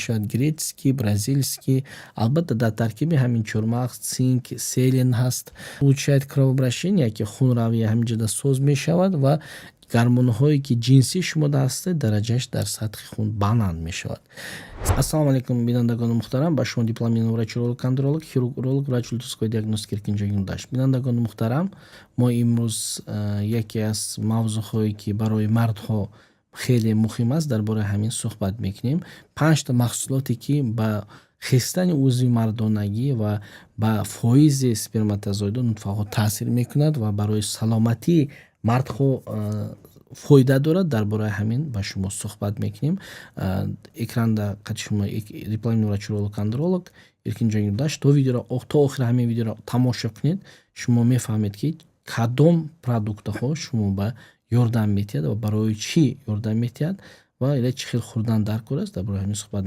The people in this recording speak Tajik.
мешавад грецкий, бразильский. Албатта дар таркиби ҳамин чормағз цинк, селен ҳаст. Улучшает кровообращение, ки хунравии ҳаминҷода соз мешавад ва гормонҳое ки ҷинсӣ шумода ҳастед дараҷааш дар сатҳи хун баланд мешавад. Ассалому алайкум бинандагони муҳтарам, ба шумо дипломираи врач-уролог, андролог, хирург, уролог, врач ултисоқои диагностика Эркинҷон Юлдаш. Бинандагони муҳтарам, мо имрӯз яке аз мавзӯъҳое ки барои мардҳо хеле муҳим аст дар бораи ҳамин суҳбат мекунем. 5 та маҳсулоте ки ба хистани узви мардонагӣ ва ба фоизи сперматозоидҳо, нутфаҳо таъсир мекунад ва барои саломатии мардҳо фоида дорад. Дар бораи ҳамин ба шумо суҳбат мекунем. Экранда қади шумо дипломираи врач-уролог, андролог Эркинҷон Юлдаш. То охири ҳамин видеоро тамошо кунед, шумо мефаҳмед ки кадом продуктаҳо шумо ба ёрдам метиҳад ва барои чӣ ёрдам метиҳад ва чӣ хел хӯрдан дар кор аст. Дар бораи ҳамин суҳбат